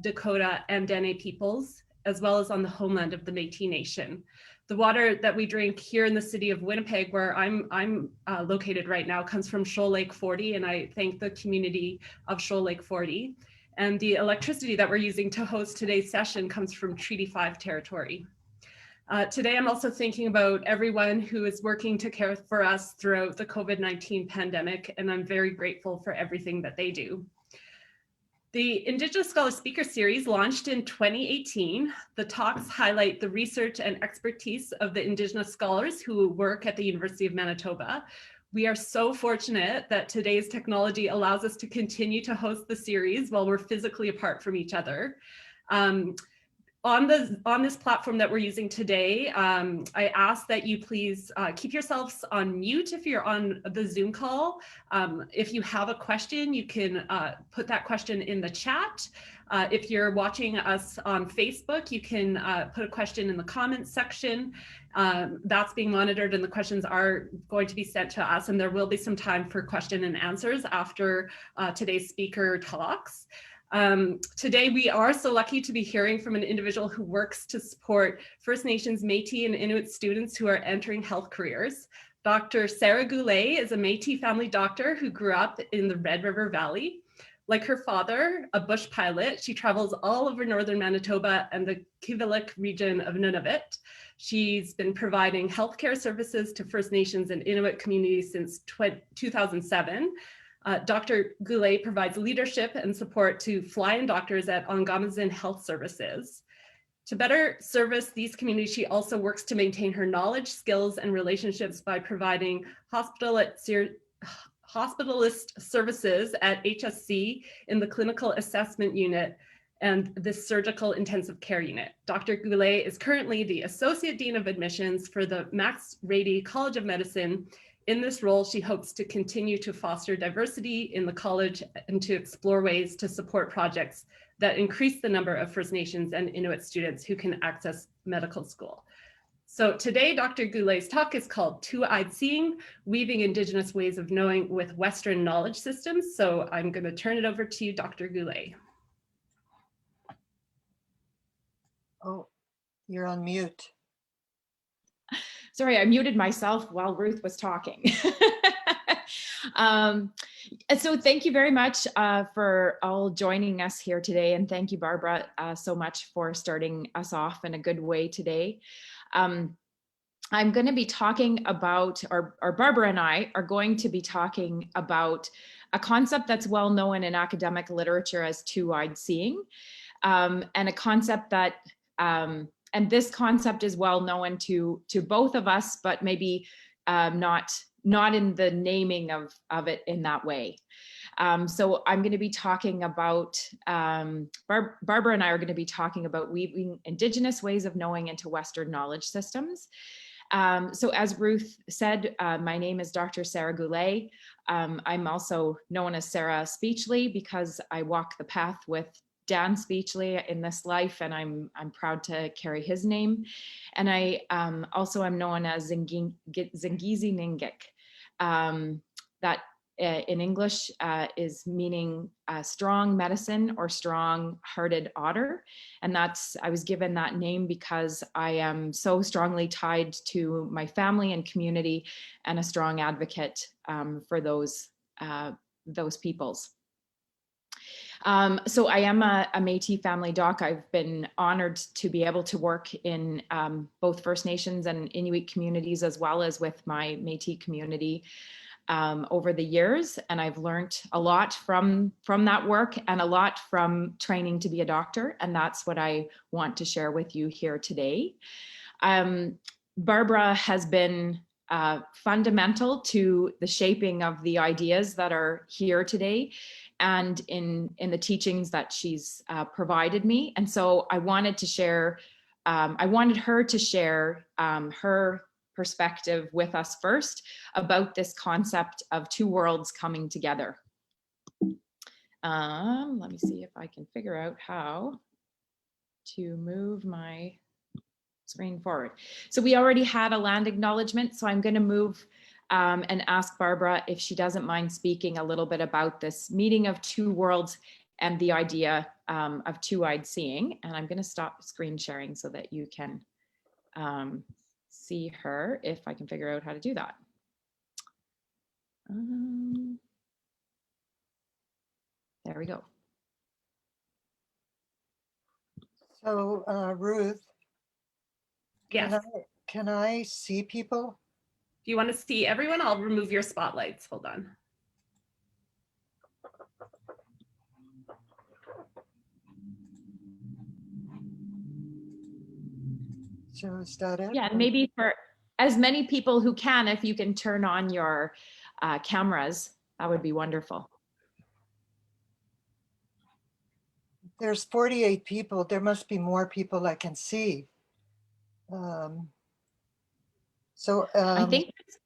Dakota, and Dene peoples, as well as on the homeland of the Métis Nation. The water that we drink here in the city of Winnipeg, where I'm located right now, comes from Shoal Lake 40, and I thank the community of Shoal Lake 40. And the electricity that we're using to host today's session comes from Treaty 5 territory. Today, I'm also thinking about everyone who is working to care for us throughout the COVID-19 pandemic, and I'm very grateful for everything that they do. The Indigenous Scholar Speaker Series launched in 2018. The talks highlight the research and expertise of the Indigenous scholars who work at the University of Manitoba. We are so fortunate that today's technology allows us to continue to host the series while we're physically apart from each other. On this platform that we're using today, I ask that you please keep yourselves on mute if you're on the Zoom call. If you have a question, you can put that question in the chat. If you're watching us on Facebook, you can put a question in the comments section. That's being monitored and the questions are going to be sent to us, and there will be some time for question and answers after today's speaker talks. Today, we are so lucky to be hearing from an individual who works to support First Nations, Métis, and Inuit students who are entering health careers. Dr. Sarah Goulet is a Métis family doctor who grew up in the Red River Valley. Like her father, a bush pilot, she travels all over northern Manitoba and the Kivalliq region of Nunavut. She's been providing healthcare services to First Nations and Inuit communities since 2007. Dr. Goulet provides leadership and support to fly-in doctors at Ongamazin Health Services. To better service these communities, she also works to maintain her knowledge, skills, and relationships by providing hospitalist services at HSC in the clinical assessment unit and the surgical intensive care unit. Dr. Goulet is currently the Associate Dean of Admissions for the Max Rady College of Medicine. In this role, she hopes to continue to foster diversity in the college and to explore ways to support projects that increase the number of First Nations and Inuit students who can access medical school. So today, Dr. Goulet's talk is called Two-Eyed Seeing, Weaving Indigenous Ways of Knowing with Western Knowledge Systems. So I'm going to turn it over to you, Dr. Goulet. Oh, you're on mute. Sorry, I muted myself while Ruth was talking. So thank you very much for all joining us here today. And thank you, Barbara, so much for starting us off in a good way today. I'm going to be talking about, or Barbara and I are going to be talking about a concept that's well known in academic literature as two-eyed seeing, and a concept that and this concept is well known to both of us, but maybe not in the naming of it in that way. So I'm going to be talking about, Barbara and I are going to be talking about weaving Indigenous ways of knowing into Western knowledge systems. So as Ruth said, my name is Dr. Sarah Goulet. I'm also known as Sarah Speechley because I walk the path with Dan Speechley in this life, and I'm proud to carry his name. And I also am known as Zingizi Ningik. That in English is meaning strong medicine or strong-hearted otter. And I was given that name because I am so strongly tied to my family and community and a strong advocate for those peoples. So I am a Métis family doc. I've been honored to be able to work in both First Nations and Inuit communities, as well as with my Métis community over the years. And I've learned a lot from that work and a lot from training to be a doctor. And that's what I want to share with you here today. Barbara has been fundamental to the shaping of the ideas that are here today and in the teachings that she's provided me. And so I wanted to share, I wanted her to share her perspective with us first about this concept of two worlds coming together. Let me see if I can figure out how to move my screen forward. So we already had a land acknowledgement, so I'm going to move and ask Barbara if she doesn't mind speaking a little bit about this meeting of two worlds and the idea of two-eyed seeing. And I'm going to stop screen sharing so that you can see her if I can figure out how to do that. There we go. So Ruth, Yes. can I see people? If you want to see everyone, I'll remove your spotlights. Hold on. So is that it? Yeah, and maybe for as many people who can, if you can turn on your cameras, that would be wonderful. There's 48 people. There must be more people I can see. I think it's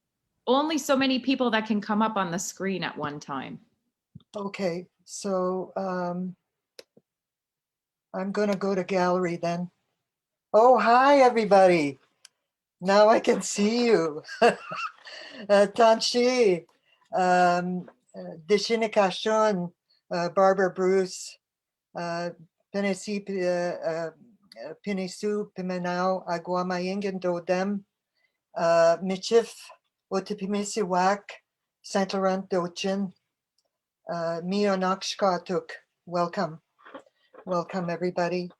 only so many people that can come up on the screen at one time. Okay, so I'm going to go to gallery then. Oh, hi, everybody. Now I can see you. Tanchi, Dishinikashun, Barbara Bruce, Penesi, Pinisu, Pimenau, Aguamayingan Dodem, Michif, Otipimisi Wak, Saint Laurent Dochin, Mio Nakshkatuk. Welcome. Welcome, everybody.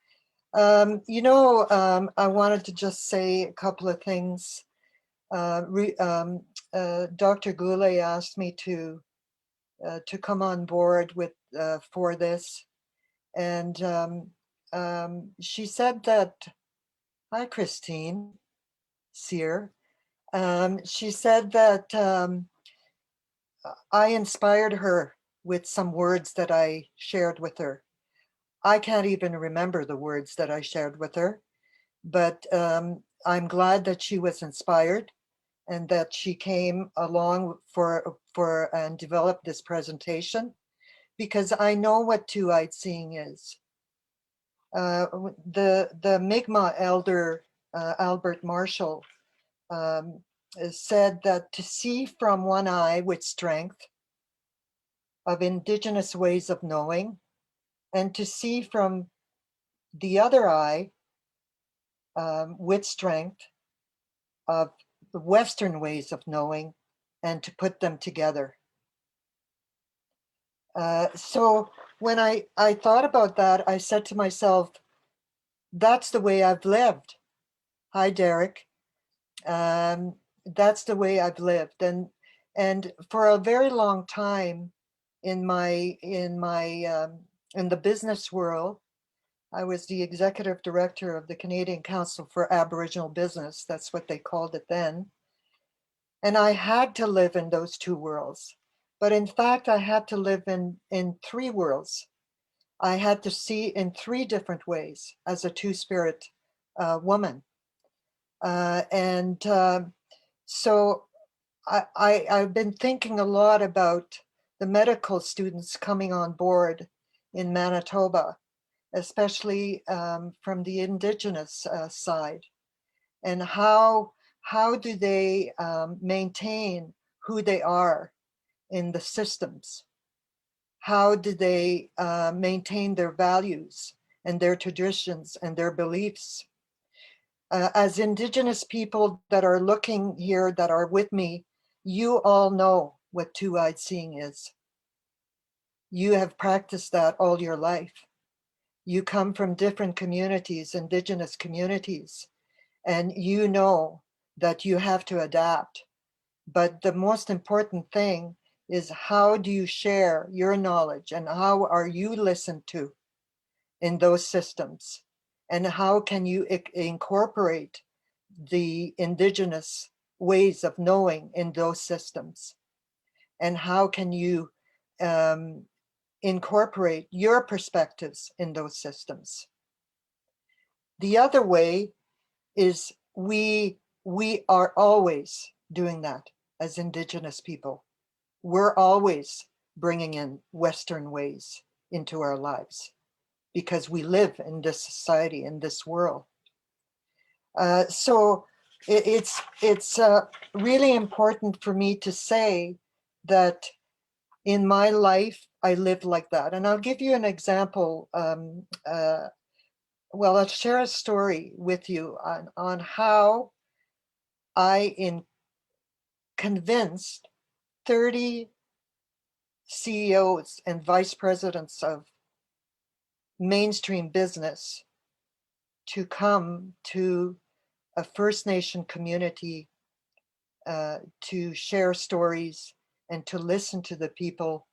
I wanted to just say a couple of things. Dr. Goulet asked me to come on board with for this, and she said that, hi, Christine Sear. She said that I inspired her with some words that I shared with her. I can't even remember the words that I shared with her, but I'm glad that she was inspired and that she came along for and developed this presentation, because I know what two-eyed seeing is. The Mi'kmaq elder Albert Marshall said that to see from one eye with strength of Indigenous ways of knowing, and to see from the other eye with strength of the Western ways of knowing, and to put them together. So when I thought about that, I said to myself, that's the way I've lived. Hi, Derek. That's the way I've lived. And for a very long time in the business world, I was the executive director of the Canadian Council for Aboriginal Business. That's what they called it then. And I had to live in those two worlds. But in fact, I had to live in three worlds. I had to see in three different ways as a two-spirit woman. So I've been thinking a lot about the medical students coming on board in Manitoba, especially from the Indigenous side, and how do they maintain who they are in the systems? How do they maintain their values and their traditions and their beliefs? As Indigenous people that are looking here, that are with me, you all know what two-eyed seeing is. You have practiced that all your life. You come from different communities, Indigenous communities, and you know that you have to adapt. But the most important thing is, how do you share your knowledge, and how are you listened to in those systems? And how can you incorporate the Indigenous ways of knowing in those systems? And how can you incorporate your perspectives in those systems? The other way is we are always doing that as Indigenous people. We're always bringing in Western ways into our lives because we live in this society, in this world. So it's really important for me to say that in my life, I lived like that. And I'll give you an example. Well, I'll share a story with you on how I convinced 30 CEOs and vice presidents of mainstream business to come to a First Nation community to share stories and to listen to the people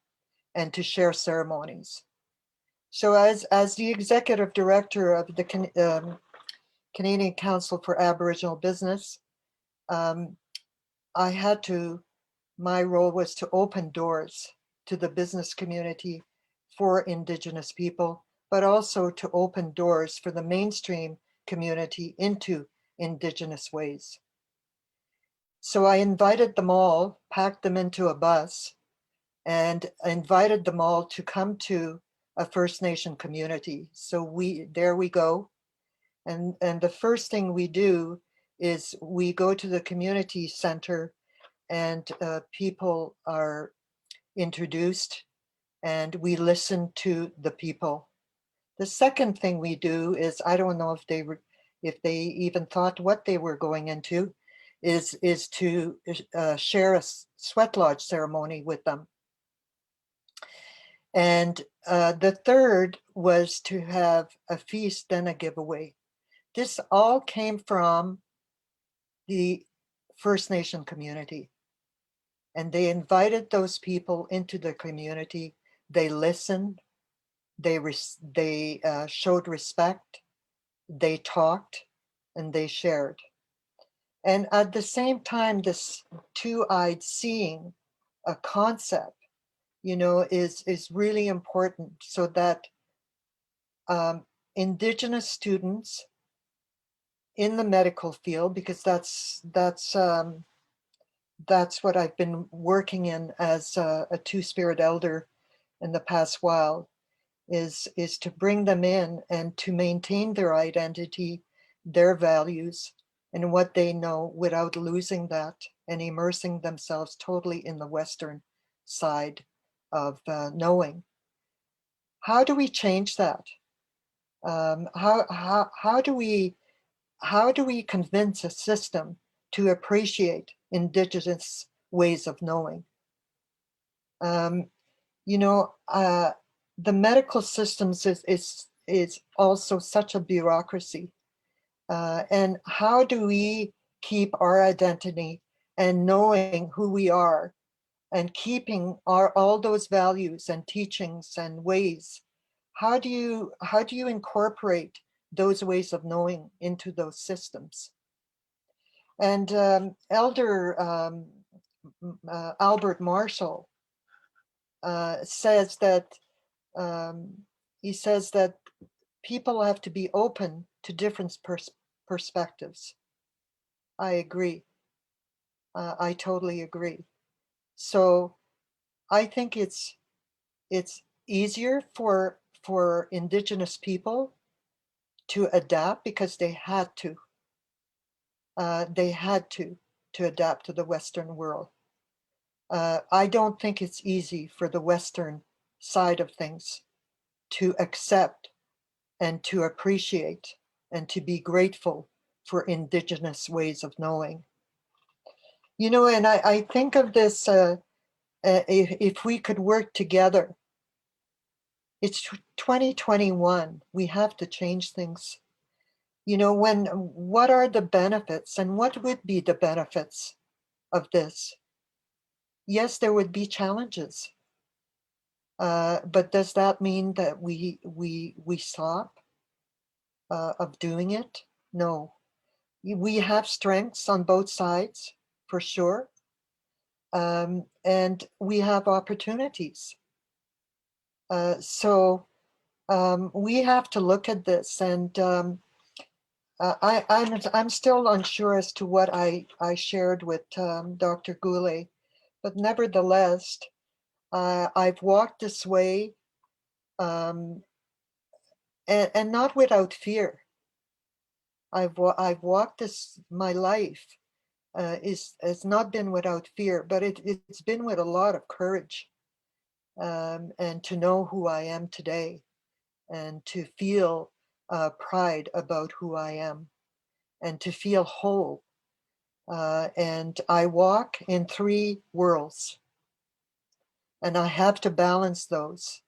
and to share ceremonies. So as the executive director of the Canadian Council for Aboriginal Business, my role was to open doors to the business community for Indigenous people, but also to open doors for the mainstream community into Indigenous ways. So I invited them all, packed them into a bus, and invited them all to come to a First Nation community. So there we go. And the first thing we do is we go to the community center, and people are introduced and we listen to the people. The second thing we do is, I don't know if they even thought what they were going into, is to share a sweat lodge ceremony with them. And the third was to have a feast, then a giveaway. This all came from the First Nation community. And they invited those people into the community. They listened, they showed respect, they talked, and they shared. And at the same time, this two-eyed seeing a concept, is really important, so that Indigenous students in the medical field, because that's what I've been working in as a two-spirit elder in the past while, is to bring them in and to maintain their identity, their values, and what they know without losing that and immersing themselves totally in the Western side of knowing. How do we change that? How do we convince a system to appreciate Indigenous ways of knowing? The medical systems is also such a bureaucracy. And how do we keep our identity and knowing who we are and keeping all those values and teachings and ways? How do you incorporate those ways of knowing into those systems? And Elder Albert Marshall says that he says that people have to be open to different perspectives. I agree. I totally agree. So I think it's easier for Indigenous people to adapt because they had to. They had to adapt to the Western world. I don't think it's easy for the Western side of things to accept and to appreciate and to be grateful for Indigenous ways of knowing. And I think of this, if we could work together. It's 2021, we have to change things. What are the benefits and what would be the benefits of this? Yes, there would be challenges. But does that mean that we stop of doing it? No. We have strengths on both sides, for sure. And we have opportunities. So we have to look at this, and I'm still unsure as to what I shared with Dr. Goulet, but nevertheless, I've walked this way, and not without fear. I've walked this, my life has not been without fear, but it's been with a lot of courage and to know who I am today, and to feel pride about who I am, and to feel whole. And I walk in 3 worlds, and I have to balance those.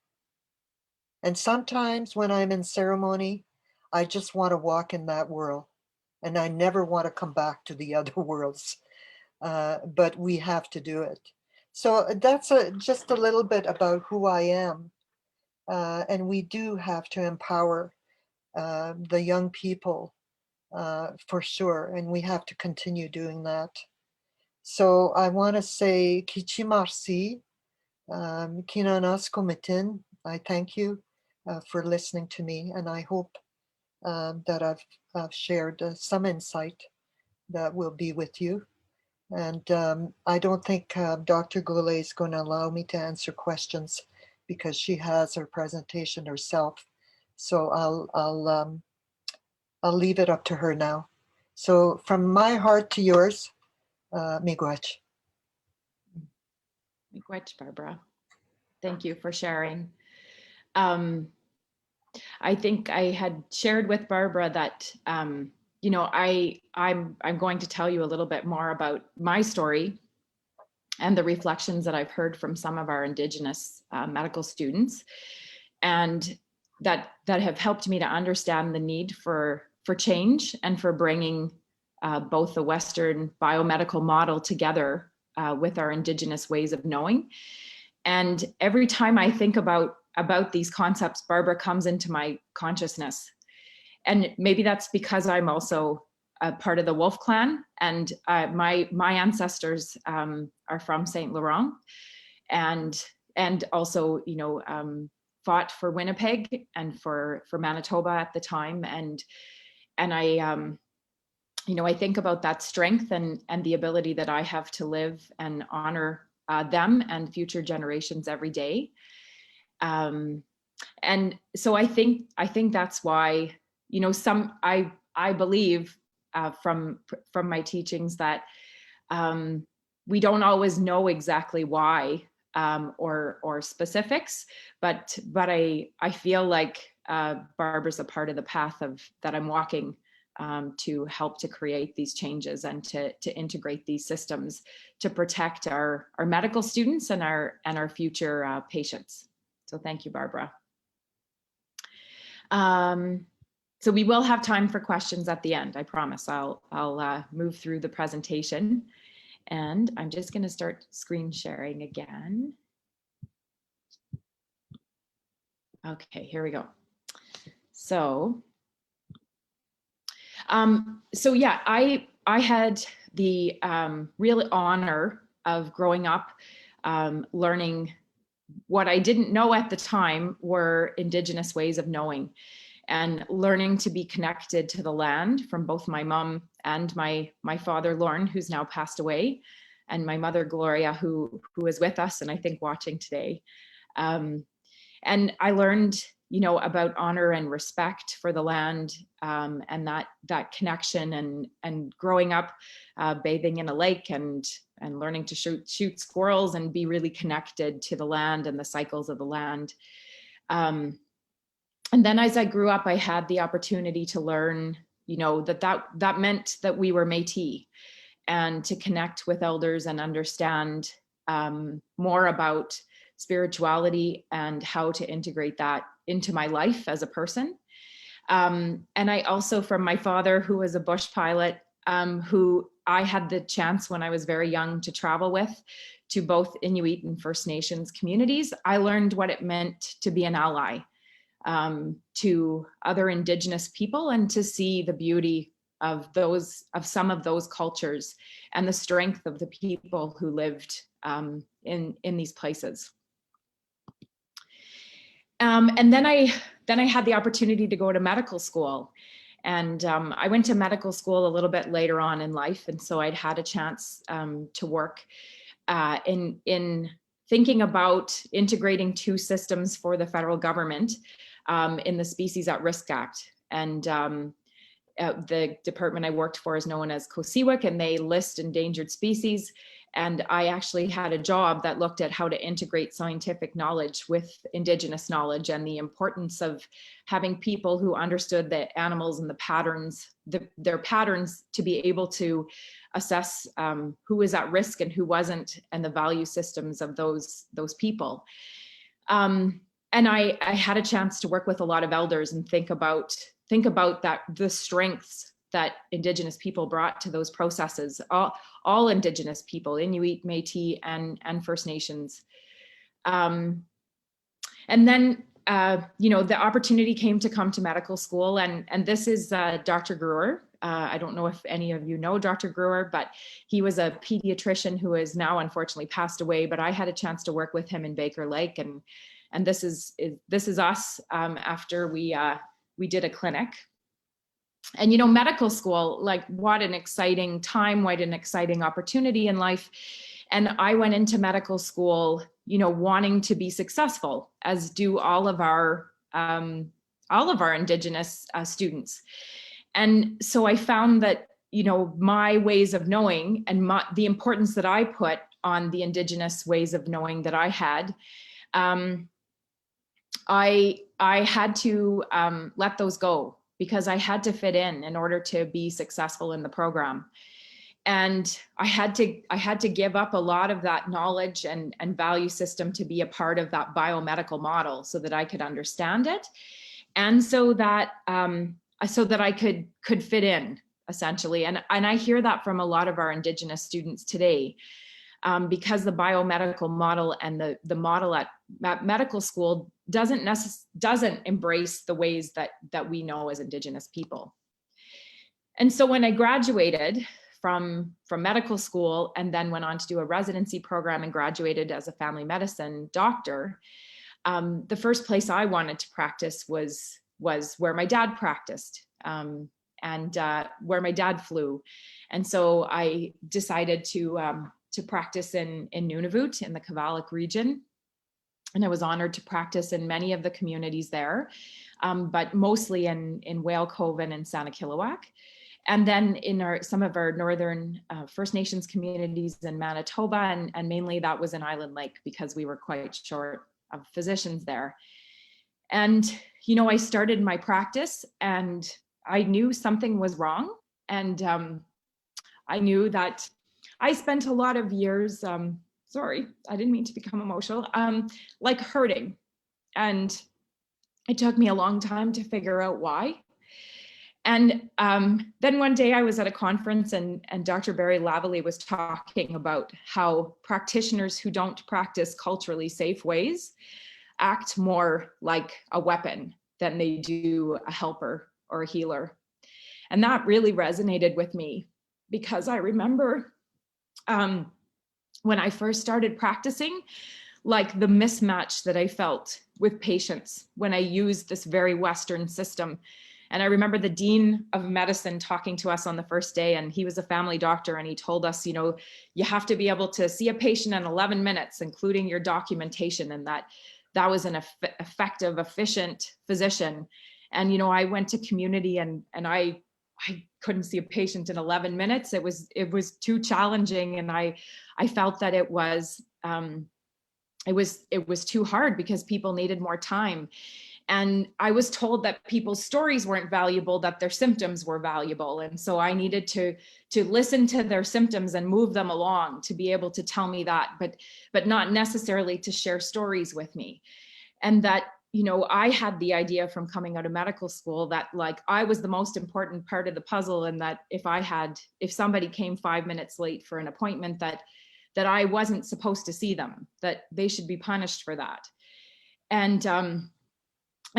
And sometimes when I'm in ceremony, I just want to walk in that world, and I never want to come back to the other worlds. But we have to do it. So that's just a little bit about who I am. And we do have to empower the young people for sure. And we have to continue doing that. So I want to say Kichi Marsi, Kinanas Komitin. I thank you for listening to me. And I hope that I've shared some insight that will be with you. And I don't think Dr. Goulet is going to allow me to answer questions because she has her presentation herself. So I'll leave it up to her now. So from my heart to yours, miigwech. Miigwech, Barbara. Thank you for sharing. I think I had shared with Barbara that you know, I'm going to tell you a little bit more about my story and the reflections that I've heard from some of our Indigenous medical students, and that have helped me to understand the need for change and for bringing both the Western biomedical model together with our Indigenous ways of knowing. And every time I think about these concepts, Barbara comes into my consciousness. And maybe that's because I'm also a part of the Wolf Clan, and my ancestors are from Saint Laurent, and also, you know, fought for Winnipeg and for Manitoba at the time, and I you know, I think about that strength and the ability that I have to live and honor them and future generations every day. And so I think that's why, you know, I believe from my teachings that we don't always know exactly why or specifics, but I feel like Barbara's a part of the path that I'm walking to help to create these changes and to integrate these systems to protect our medical students and our future patients. So thank you, Barbara. So we will have time for questions at the end. I promise. I'll move through the presentation, and I'm just going to start screen sharing again. Okay, here we go. So yeah, I had the real honor of growing up learning what I didn't know at the time were Indigenous ways of knowing, and learning to be connected to the land from both my mom and my father, Lorne, who's now passed away, and my mother, Gloria, who is with us and I think watching today. And I learned, you know, about honor and respect for the land, and that connection, and growing up bathing in a lake and learning to shoot squirrels and be really connected to the land and the cycles of the land. And then as I grew up, I had the opportunity to learn, you know, that meant that we were Métis, and to connect with elders and understand more about spirituality and how to integrate that into my life as a person. And I also, from my father, who was a bush pilot, who I had the chance when I was very young to travel with, to both Inuit and First Nations communities, I learned what it meant to be an ally to other Indigenous people, and to see the beauty of some of those cultures and the strength of the people who lived in these places. And then I had the opportunity to go to medical school, and I went to medical school a little bit later on in life, and so I'd had a chance to work in thinking about integrating 2 systems for the federal government in the Species at Risk Act. And the department I worked for is known as COSEWIC, and they list endangered species. And I actually had a job that looked at how to integrate scientific knowledge with Indigenous knowledge, and the importance of having people who understood the animals and the patterns, their patterns, to be able to assess who was at risk and who wasn't, and the value systems of those people. And I had a chance to work with a lot of elders and think about that, the strengths that Indigenous people brought to those processes, all Indigenous people, Inuit, Métis, and First Nations. And then, the opportunity came to come to medical school, and this is Dr. Gruer. I don't know if any of you know Dr. Gruer, but he was a pediatrician who has now unfortunately passed away, but I had a chance to work with him in Baker Lake, and this is us after we did a clinic. And, medical school, like, what an exciting time, what an exciting opportunity in life. And I went into medical school, wanting to be successful, as do all of our Indigenous students. And so I found that, my ways of knowing and the importance that I put on the Indigenous ways of knowing that I had, I had to let those go, because I had to fit in order to be successful in the program. And I had to give up a lot of that knowledge and value system to be a part of that biomedical model, so that I could understand it, and so that I could fit in, essentially. And I hear that from a lot of our Indigenous students today, because the biomedical model and the model at medical school doesn't embrace the ways that we know as Indigenous people. And so when I graduated from medical school, and then went on to do a residency program and graduated as a family medicine doctor, the first place I wanted to practice was where my dad practiced, and where my dad flew. And so I decided to practice in Nunavut, in the Kavalak region. And I was honored to practice in many of the communities there, but mostly in Whale Cove and in Sanikiluaq. And then in some of our northern First Nations communities in Manitoba, and mainly that was in Island Lake, because we were quite short of physicians there. And, I started my practice, and I knew something was wrong. And I knew that I spent a lot of years, sorry, I didn't mean to become emotional, like hurting. And it took me a long time to figure out why. And then one day I was at a conference, and Dr. Barry Lavallee was talking about how practitioners who don't practice culturally safe ways act more like a weapon than they do a helper or a healer. And that really resonated with me, because I remember when I first started practicing, like the mismatch that I felt with patients when I used this very Western system. And I remember the Dean of Medicine talking to us on the first day, and he was a family doctor, and he told us, you have to be able to see a patient in 11 minutes, including your documentation, and that was an effective, efficient physician. And, I went to community, and I couldn't see a patient in 11 minutes. It was too challenging. And I felt that it was too hard, because people needed more time. And I was told that people's stories weren't valuable, that their symptoms were valuable. And so I needed to listen to their symptoms and move them along to be able to tell me that, but not necessarily to share stories with me. And that, I had the idea from coming out of medical school that, like, I was the most important part of the puzzle, and that if somebody came 5 minutes late for an appointment, that I wasn't supposed to see them, that they should be punished for that. And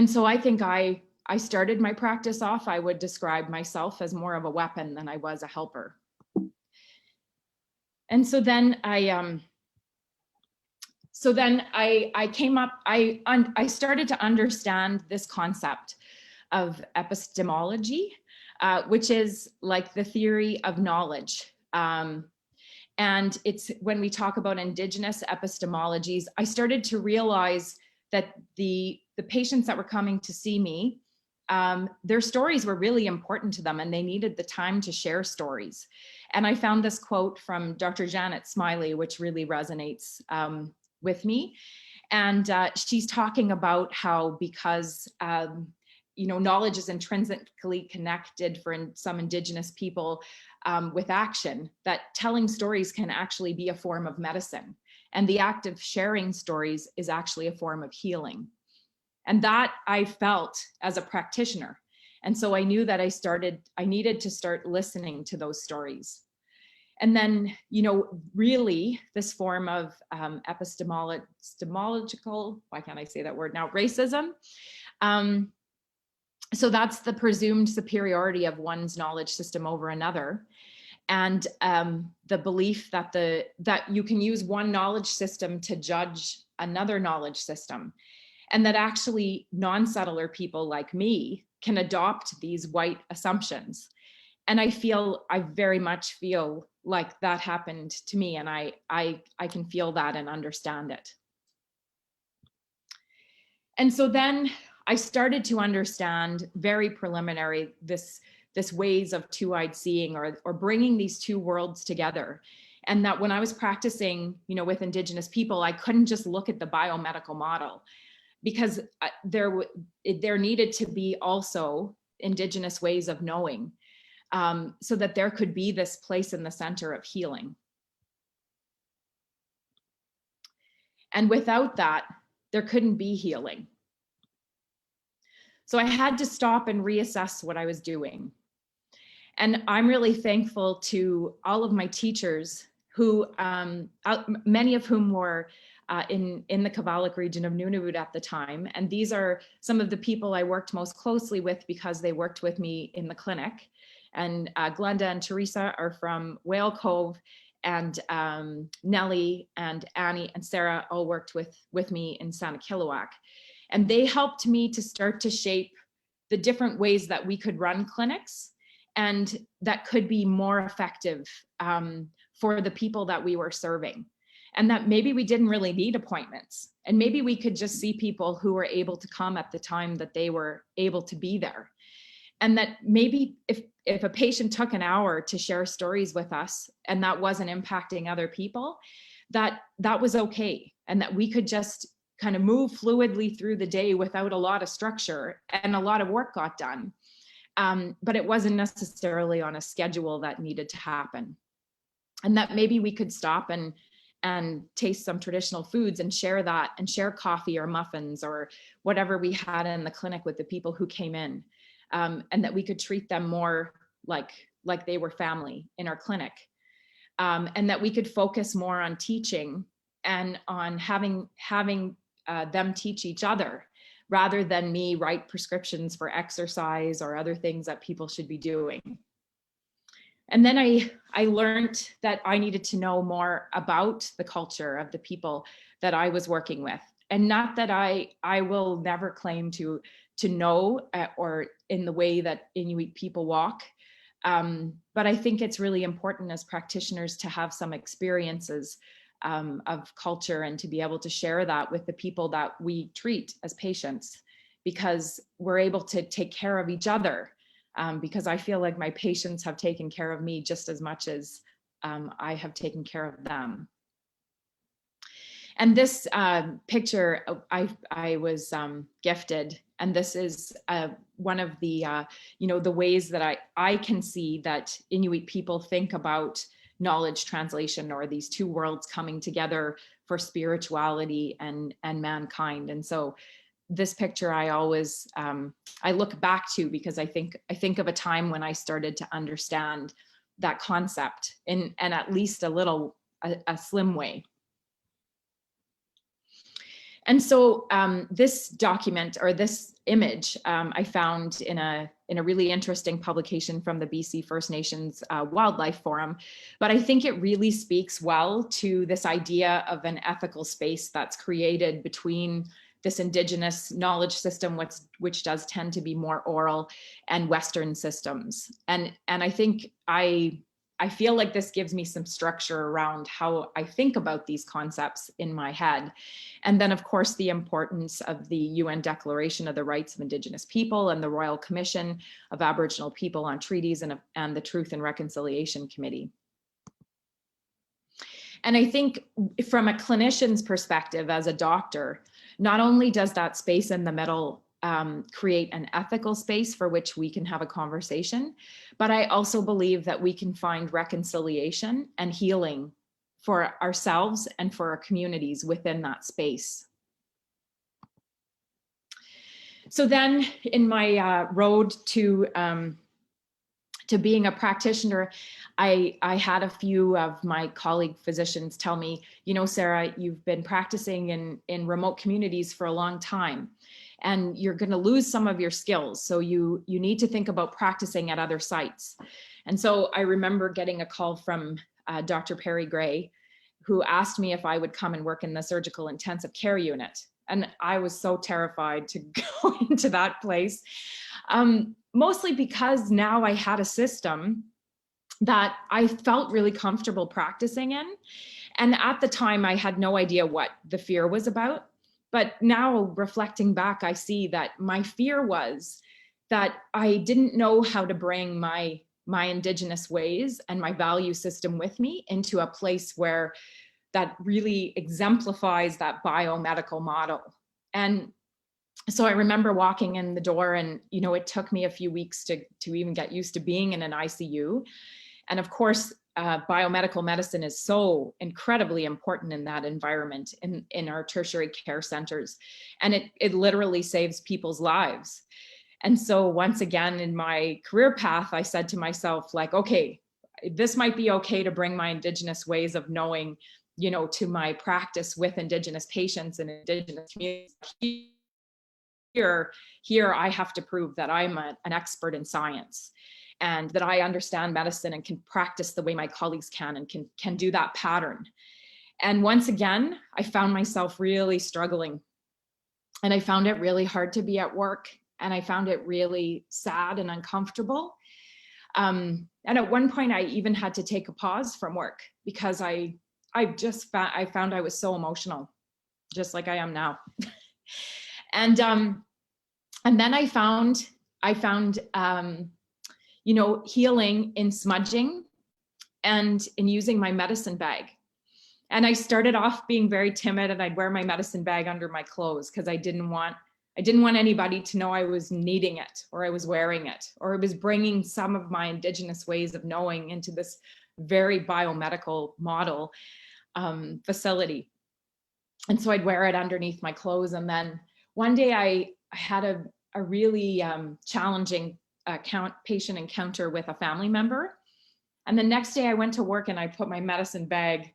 so I think I started my practice off, I would describe myself as more of a weapon than I was a helper. And so then I came up, I started to understand this concept of epistemology, which is like the theory of knowledge. And it's when we talk about Indigenous epistemologies, I started to realize that the patients that were coming to see me their stories were really important to them and they needed the time to share stories. And I found this quote from Dr. Janet Smiley, which really resonates with me. And she's talking about how because knowledge is intrinsically connected for some Indigenous people with action, that telling stories can actually be a form of medicine. And the act of sharing stories is actually a form of healing. And that I felt as a practitioner. And so I knew that I needed to start listening to those stories. And then, really this form of epistemological, why can't I say that word now, racism. So that's the presumed superiority of one's knowledge system over another. And the belief that that you can use one knowledge system to judge another knowledge system. And that actually non-settler people like me can adopt these white assumptions. And I very much feel like that happened to me, and I can feel that and understand it. And so then I started to understand very preliminary this ways of two-eyed seeing or bringing these two worlds together. And that when I was practicing, with Indigenous people, I couldn't just look at the biomedical model, because there needed to be also Indigenous ways of knowing, so that there could be this place in the center of healing. And without that, there couldn't be healing. So I had to stop and reassess what I was doing. And I'm really thankful to all of my teachers who, many of whom were in the Kavalak region of Nunavut at the time. And these are some of the people I worked most closely with because they worked with me in the clinic. And Glenda and Teresa are from Whale Cove, and Nellie and Annie and Sarah all worked with me in Sanikiluaq. And they helped me to start to shape the different ways that we could run clinics and that could be more effective for the people that we were serving. And that maybe we didn't really need appointments, and maybe we could just see people who were able to come at the time that they were able to be there. And that maybe if a patient took an hour to share stories with us and that wasn't impacting other people, that was okay. And that we could just kind of move fluidly through the day without a lot of structure, and a lot of work got done. But it wasn't necessarily on a schedule that needed to happen. And that maybe we could stop and taste some traditional foods and share that, and share coffee or muffins or whatever we had in the clinic with the people who came in. And that we could treat them more like they were family in our clinic. And that we could focus more on teaching and on having them teach each other, rather than me write prescriptions for exercise or other things that people should be doing. And then I learned that I needed to know more about the culture of the people that I was working with. And not that I will never claim to know or in the way that Inuit people walk. But I think it's really important as practitioners to have some experiences of culture and to be able to share that with the people that we treat as patients, because we're able to take care of each other. Because I feel like my patients have taken care of me just as much as I have taken care of them. And this picture I was gifted, and this is one of the the ways that I can see that Inuit people think about knowledge translation, or these two worlds coming together for spirituality and mankind. And so this picture I always I look back to, because I think of a time when I started to understand that concept in at least a slim way. And so this document, or this image, I found in a really interesting publication from the BC First Nations Wildlife Forum. But I think it really speaks well to this idea of an ethical space that's created between this Indigenous knowledge system, which does tend to be more oral, and Western systems. And I think I I feel like this gives me some structure around how I think about these concepts in my head. And then, of course, the importance of the UN Declaration of the Rights of Indigenous People and the Royal Commission of Aboriginal People on Treaties and the Truth and Reconciliation Committee. And I think from a clinician's perspective as a doctor, not only does that space in the middle create an ethical space for which we can have a conversation, but I also believe that we can find reconciliation and healing for ourselves and for our communities within that space. So then in my road to being a practitioner, I had a few of my colleague physicians tell me, you know, Sarah, you've been practicing in remote communities for a long time, and you're going to lose some of your skills. So you need to think about practicing at other sites. And so I remember getting a call from Dr. Perry Gray, who asked me if I would come and work in the surgical intensive care unit. And I was so terrified to go into that place, mostly because now I had a system that I felt really comfortable practicing in. And at the time, I had no idea what the fear was about. But now reflecting back, I see that my fear was that I didn't know how to bring my Indigenous ways and my value system with me into a place where that really exemplifies that biomedical model. And so I remember walking in the door, and, you know, it took me a few weeks to even get used to being in an ICU. And of course, biomedical medicine is so incredibly important in that environment in our tertiary care centers. And it literally saves people's lives. And so once again, in my career path, I said to myself, like, okay, this might be okay to bring my Indigenous ways of knowing, you know, to my practice with Indigenous patients and Indigenous communities. Here I have to prove that I'm an expert in science, and that I understand medicine and can practice the way my colleagues can, and can do that pattern. And once again, I found myself really struggling, and I found it really hard to be at work, and I found it really sad and uncomfortable. And at one point I even had to take a pause from work because I found I was so emotional, just like I am now. And then I found you know, healing in smudging and in using my medicine bag. And I started off being very timid, and I'd wear my medicine bag under my clothes because I didn't want anybody to know I was needing it, or I was wearing it, or I was bringing some of my Indigenous ways of knowing into this very biomedical model facility. And so I'd wear it underneath my clothes. And then one day I had a really challenging patient encounter with a family member. And the next day I went to work and I put my medicine bag,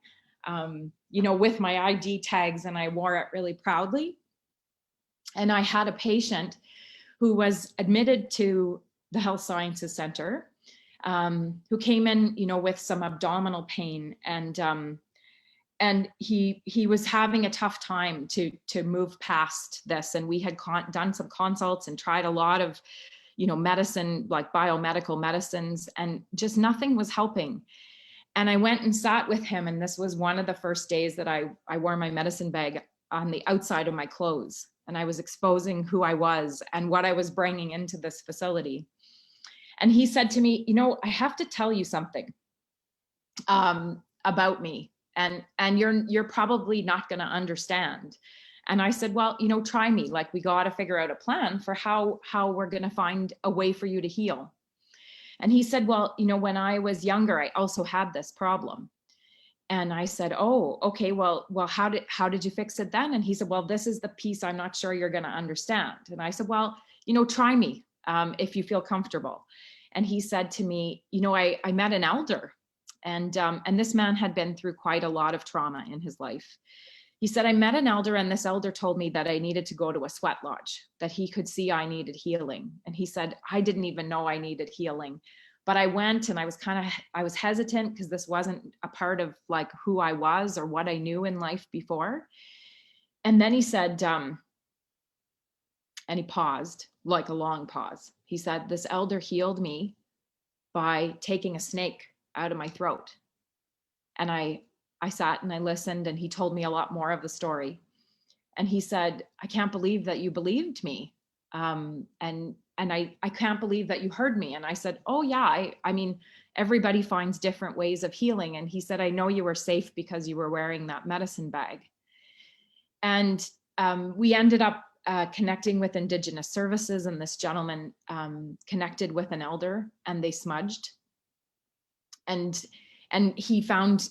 you know, with my ID tags, and I wore it really proudly. And I had a patient who was admitted to the Health Sciences Center, who came in, you know, with some abdominal pain, and he was having a tough time to move past this. And we had done some consults and tried a lot of, you know, medicine, like biomedical medicines, and just nothing was helping. And I went and sat with him, and this was one of the first days that I wore my medicine bag on the outside of my clothes, and I was exposing who I was and what I was bringing into this facility. And he said to me, you know, I have to tell you something about me, and you're probably not going to understand. And I said, well, you know, try me. Like, we got to figure out a plan for how we're going to find a way for you to heal. And he said, well, you know, when I was younger, I also had this problem. And I said, oh, okay, well, how did you fix it then? And he said, well, this is the piece I'm not sure you're going to understand. And I said, well, you know, try me if you feel comfortable. And he said to me, you know, I met an elder, and this man had been through quite a lot of trauma in his life. He said, I met an elder, and this elder told me that I needed to go to a sweat lodge, that he could see I needed healing. And he said, I didn't even know I needed healing. But I went, and I was hesitant because this wasn't a part of like who I was or what I knew in life before. And then he said, and he paused, like a long pause. He said, this elder healed me by taking a snake out of my throat. And I sat and I listened, and he told me a lot more of the story. And he said, I can't believe that you believed me. And I can't believe that you heard me. And I said, oh yeah, I mean, everybody finds different ways of healing. And he said, I know you were safe because you were wearing that medicine bag. And we ended up connecting with Indigenous services, and this gentleman connected with an elder, and they smudged. And he found,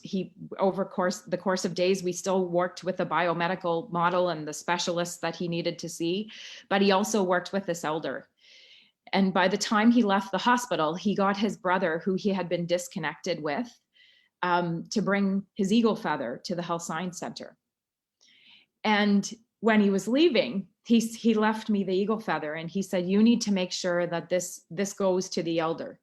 over the course of days, we still worked with the biomedical model and the specialists that he needed to see, but he also worked with this elder. And by the time he left the hospital, he got his brother, who he had been disconnected with, to bring his eagle feather to the Health Science Center. And when he was leaving, he left me the eagle feather, and he said, you need to make sure that this goes to the elder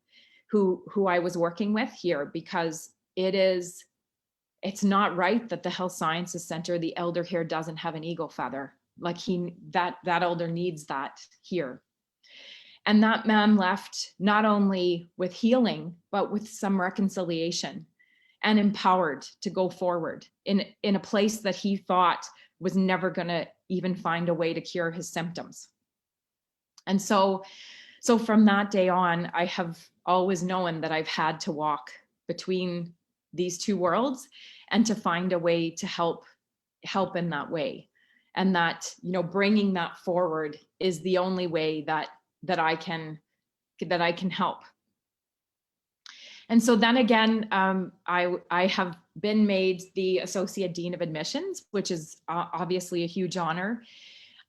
who I was working with here, because it's not right that the Health Sciences Center, the elder here, doesn't have an eagle feather. Like that elder needs that here. And that man left not only with healing, but with some reconciliation, and empowered to go forward in a place that he thought was never going to even find a way to cure his symptoms. And so from that day on, I have always known that I've had to walk between these two worlds and to find a way to help in that way. And that, bringing that forward is the only way that I can help. And so then again, I have been made the Associate Dean of Admissions, which is obviously a huge honor.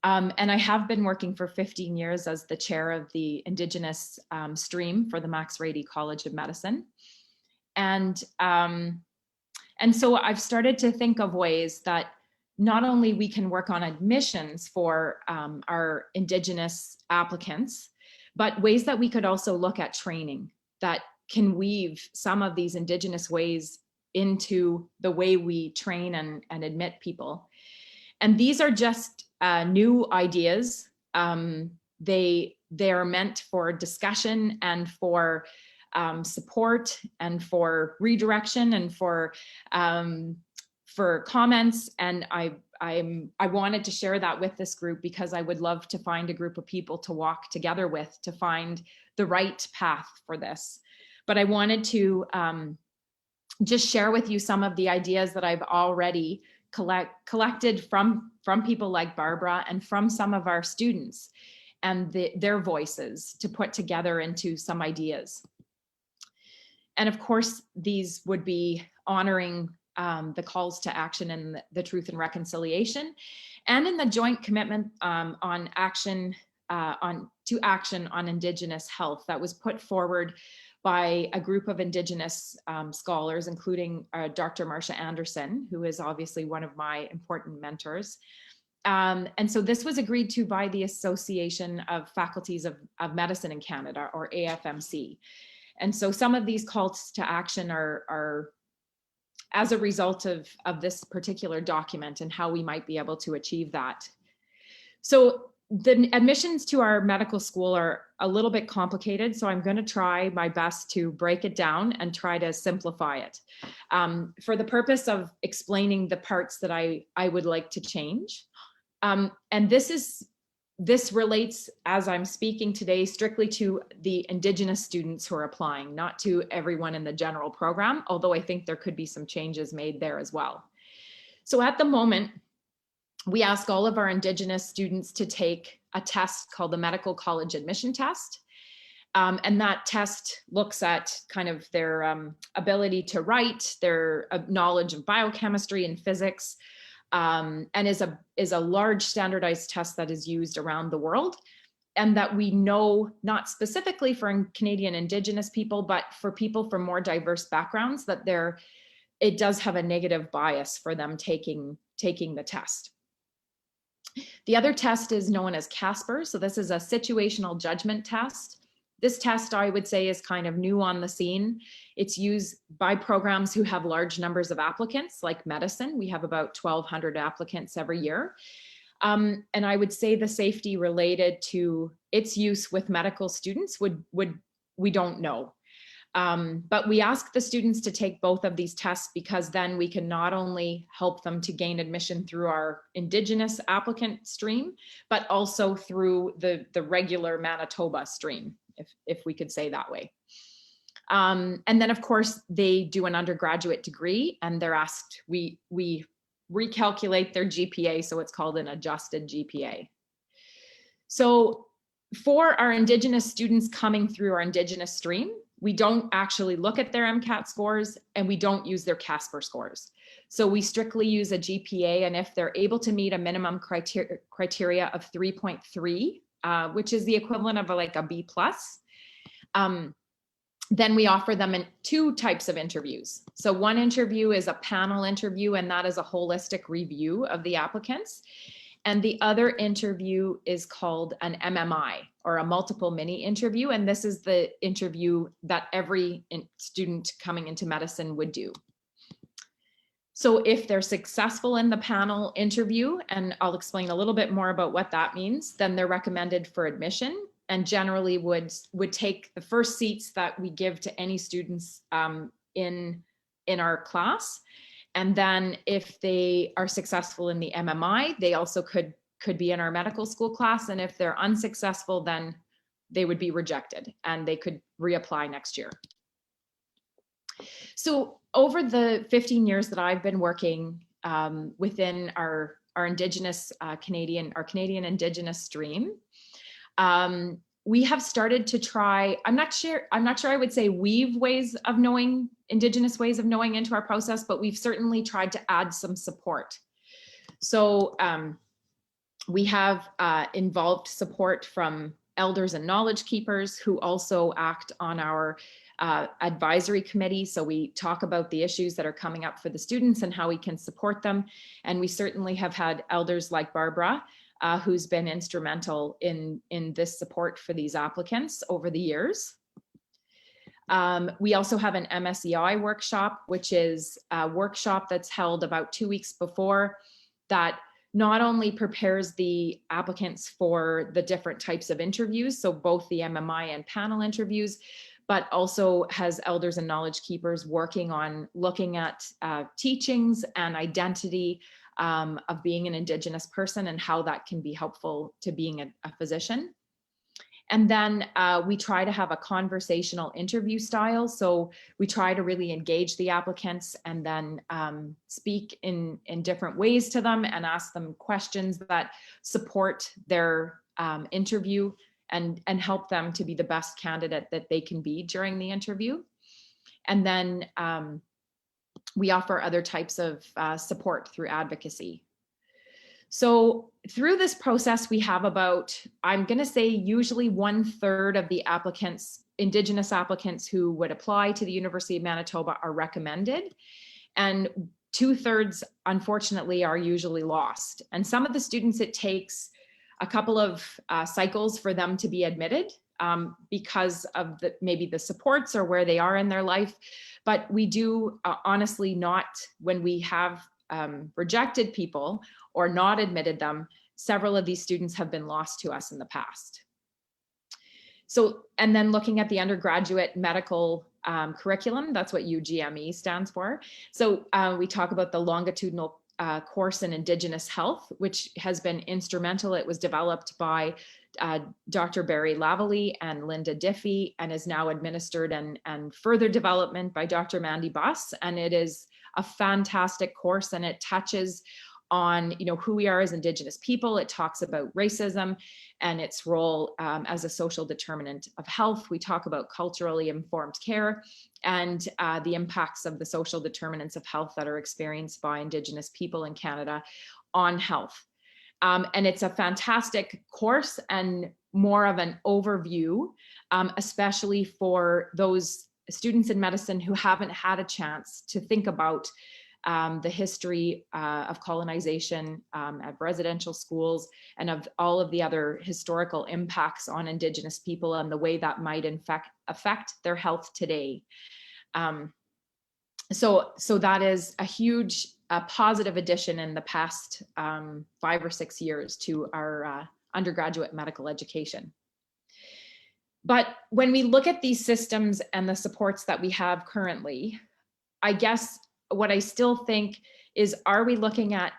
And I have been working for 15 years as the chair of the Indigenous stream for the Max Rady College of Medicine. And so I've started to think of ways that not only we can work on admissions for our Indigenous applicants, but ways that we could also look at training that can weave some of these Indigenous ways into the way we train and admit people. And these are just new ideas. They are meant for discussion and for support and for redirection and for comments. And I wanted to share that with this group because I would love to find a group of people to walk together with to find the right path for this. But I wanted to just share with you some of the ideas that I've already collected from people like Barbara and from some of our students and their voices to put together into some ideas. And of course, these would be honoring the calls to action in the Truth and Reconciliation, and in the joint commitment on action on Indigenous health that was put forward by a group of Indigenous scholars, including Dr. Marcia Anderson, who is obviously one of my important mentors. And so this was agreed to by the Association of Faculties of Medicine in Canada, or AFMC. And so some of these calls to action are as a result of this particular document and how we might be able to achieve that. So the admissions to our medical school are a little bit complicated, so I'm going to try my best to break it down and try to simplify it for the purpose of explaining the parts that I would like to change. And this relates, as I'm speaking today, strictly to the Indigenous students who are applying, not to everyone in the general program, although I think there could be some changes made there as well. So at the moment, we ask all of our Indigenous students to take a test called the Medical College Admission Test. And that test looks at kind of their ability to write, their knowledge of biochemistry and physics, and is a large standardized test that is used around the world. And that we know, not specifically for Canadian Indigenous people, but for people from more diverse backgrounds, that it does have a negative bias for them taking the test. The other test is known as CASPER. So this is a situational judgment test. This test, I would say, is kind of new on the scene. It's used by programs who have large numbers of applicants, like medicine. We have about 1,200 applicants every year. And I would say the safety related to its use with medical students we don't know. But we ask the students to take both of these tests because then we can not only help them to gain admission through our Indigenous applicant stream, but also through the regular Manitoba stream, if we could say that way. And then of course they do an undergraduate degree and they're asked, we recalculate their GPA, so it's called an adjusted GPA. So for our Indigenous students coming through our Indigenous stream, we don't actually look at their MCAT scores and we don't use their Casper scores. So we strictly use a GPA, and if they're able to meet a minimum criteria of 3.3, which is the equivalent of like a B+, then we offer them in 2 types of interviews. So one interview is a panel interview, and that is a holistic review of the applicants. And the other interview is called an MMI, or a multiple mini interview. And this is the interview that every student coming into medicine would do. So if they're successful in the panel interview, and I'll explain a little bit more about what that means, then they're recommended for admission, and generally would take the first seats that we give to any students in our class. And then if they are successful in the MMI, they also could be in our medical school class. And if they're unsuccessful, then they would be rejected and they could reapply next year. So over the 15 years that I've been working within our Indigenous Canadian Indigenous stream, we have started to try, I'm not sure I would say weave ways of knowing, Indigenous ways of knowing into our process, but we've certainly tried to add some support. So we have involved support from elders and knowledge keepers who also act on our advisory committee. So we talk about the issues that are coming up for the students and how we can support them. And we certainly have had elders like Barbara, who's been instrumental in this support for these applicants over the years. We also have an MSEI workshop, which is a workshop that's held about 2 weeks before, that not only prepares the applicants for the different types of interviews, so both the MMI and panel interviews, but also has elders and knowledge keepers working on looking at teachings and identity of being an Indigenous person and how that can be helpful to being a physician. And then we try to have a conversational interview style. So we try to really engage the applicants and then speak in different ways to them and ask them questions that support their interview and help them to be the best candidate that they can be during the interview. And then we offer other types of support through advocacy. So through this process, we have about, I'm going to say usually 1/3 of the applicants, Indigenous applicants who would apply to the University of Manitoba are recommended, and 2/3, unfortunately, are usually lost. And some of the students, it takes a couple of cycles for them to be admitted because of maybe the supports or where they are in their life. But we do honestly not, when we have rejected people or not admitted them, several of these students have been lost to us in the past. So, and then looking at the undergraduate medical curriculum, that's what UGME stands for. So we talk about the longitudinal course in Indigenous health, which has been instrumental. It was developed by Dr. Barry Lavallee and Linda Diffie, and is now administered and further development by Dr. Mandy Buss. And it is a fantastic course, and it touches on, you know, who we are as Indigenous people. It talks about racism and its role as a social determinant of health. We talk about culturally informed care and the impacts of the social determinants of health that are experienced by Indigenous people in Canada on health. And it's a fantastic course and more of an overview, especially for those students in medicine who haven't had a chance to think about the history of colonization at residential schools and of all of the other historical impacts on Indigenous people and the way that might in fact affect their health today. So that is a huge positive addition in the past 5 or 6 years to our undergraduate medical education. But when we look at these systems and the supports that we have currently, I guess what I still think is, are we looking at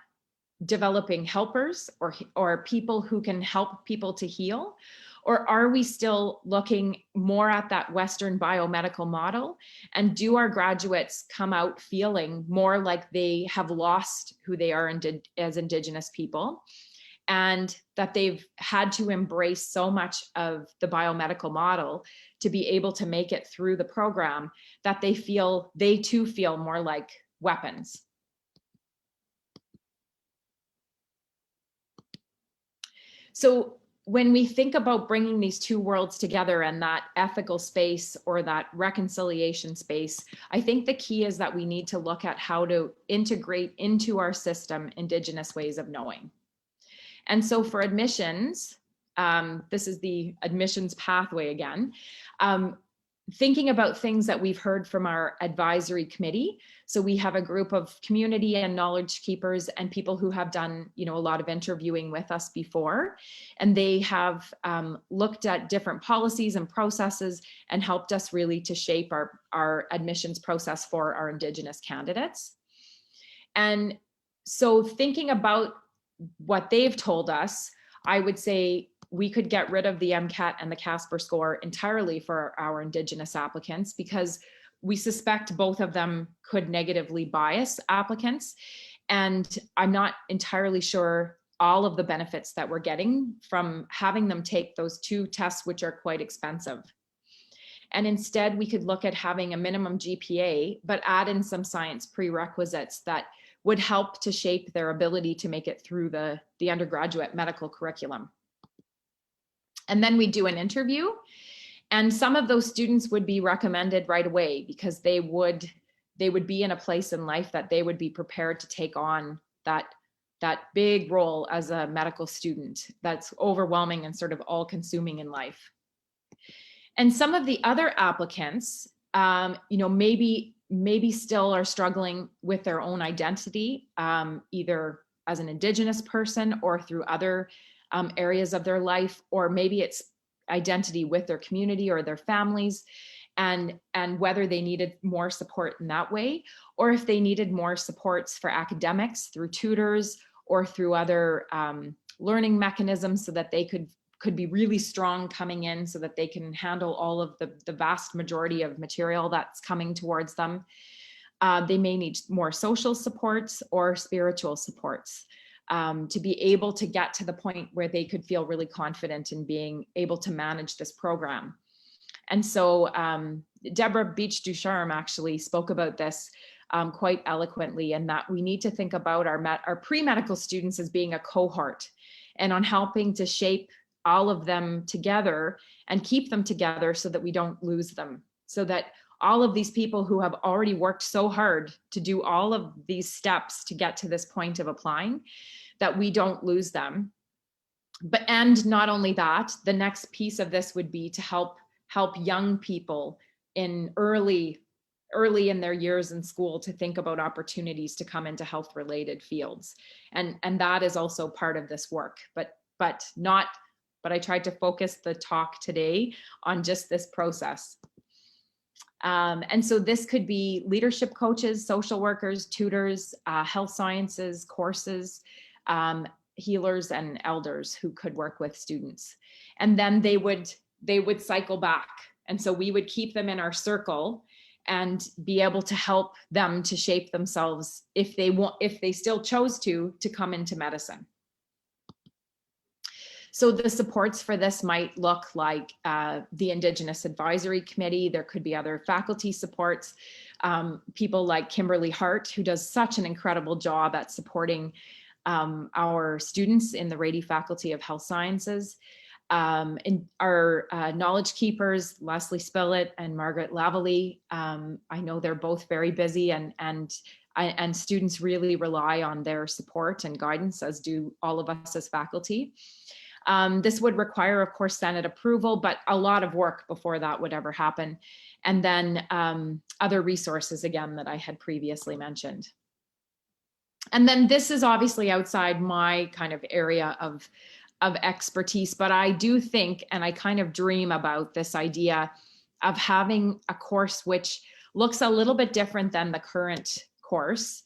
developing helpers or people who can help people to heal? Or are we still looking more at that Western biomedical model? And do our graduates come out feeling more like they have lost who they are as Indigenous people, and that they've had to embrace so much of the biomedical model to be able to make it through the program, that they too feel more like weapons? So when we think about bringing these two worlds together and that ethical space or that reconciliation space, I think the key is that we need to look at how to integrate into our system Indigenous ways of knowing. And so for admissions, this is the admissions pathway again, thinking about things that we've heard from our advisory committee. So we have a group of community and knowledge keepers and people who have done, a lot of interviewing with us before, and they have looked at different policies and processes and helped us really to shape our admissions process for our Indigenous candidates. And so thinking about what they've told us, I would say we could get rid of the MCAT and the Casper score entirely for our Indigenous applicants, because we suspect both of them could negatively bias applicants. And I'm not entirely sure all of the benefits that we're getting from having them take those two tests, which are quite expensive. And instead, we could look at having a minimum GPA, but add in some science prerequisites that would help to shape their ability to make it through the undergraduate medical curriculum. And then we do an interview, and some of those students would be recommended right away because they would be in a place in life that they would be prepared to take on that big role as a medical student that's overwhelming and sort of all consuming in life. And some of the other applicants, maybe still are struggling with their own identity, either as an Indigenous person or through other areas of their life, or maybe it's identity with their community or their families, and whether they needed more support in that way, or if they needed more supports for academics through tutors or through other learning mechanisms, so that they could be really strong coming in, so that they can handle all of the vast majority of material that's coming towards them. They may need more social supports or spiritual supports to be able to get to the point where they could feel really confident in being able to manage this program. And so Deborah Beach Ducharme actually spoke about this quite eloquently, and that we need to think about our pre-medical students as being a cohort, and on helping to shape all of them together and keep them together so that we don't lose them, so that all of these people who have already worked so hard to do all of these steps to get to this point of applying, that we don't lose them. And not only that, the next piece of this would be to help young people in early in their years in school to think about opportunities to come into health related fields. And that is also part of this work, but I tried to focus the talk today on just this process. And so this could be leadership coaches, social workers, tutors, health sciences courses, healers and elders who could work with students. And then they would cycle back. And so we would keep them in our circle and be able to help them to shape themselves if they still chose to come into medicine. So the supports for this might look like the Indigenous Advisory Committee. There could be other faculty supports, people like Kimberly Hart, who does such an incredible job at supporting our students in the Rady Faculty of Health Sciences. And our knowledge keepers, Leslie Spillett and Margaret Lavallee. I know they're both very busy, and students really rely on their support and guidance, as do all of us as faculty. This would require, of course, Senate approval, but a lot of work before that would ever happen. And then other resources, again, that I had previously mentioned. And then this is obviously outside my kind of area of expertise, but I do think, and I kind of dream about this idea of having a course which looks a little bit different than the current course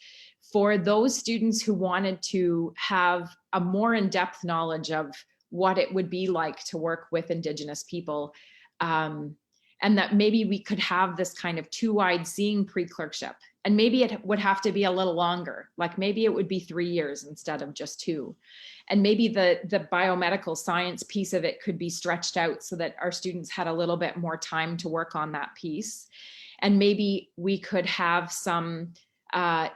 for those students who wanted to have a more in-depth knowledge of what it would be like to work with Indigenous people. And that maybe we could have this kind of two-eyed seeing pre-clerkship. And maybe it would have to be a little longer, like maybe it would be 3 years instead of just 2. And maybe the biomedical science piece of it could be stretched out so that our students had a little bit more time to work on that piece. And maybe we could have some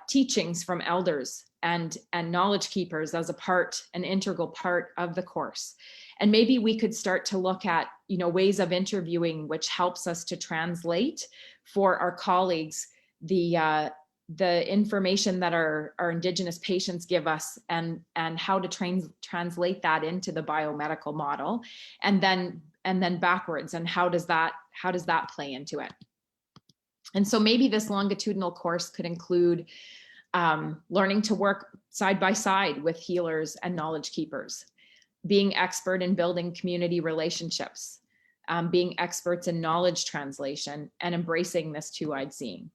teachings from elders and knowledge keepers as an integral part of the course. And maybe we could start to look at, ways of interviewing, which helps us to translate for our colleagues the information that our Indigenous patients give us, and how to translate that into the biomedical model, and then backwards, and how does that play into it? And so maybe this longitudinal course could include learning to work side by side with healers and knowledge keepers, being expert in building community relationships, being experts in knowledge translation, and embracing this two-eyed seeing.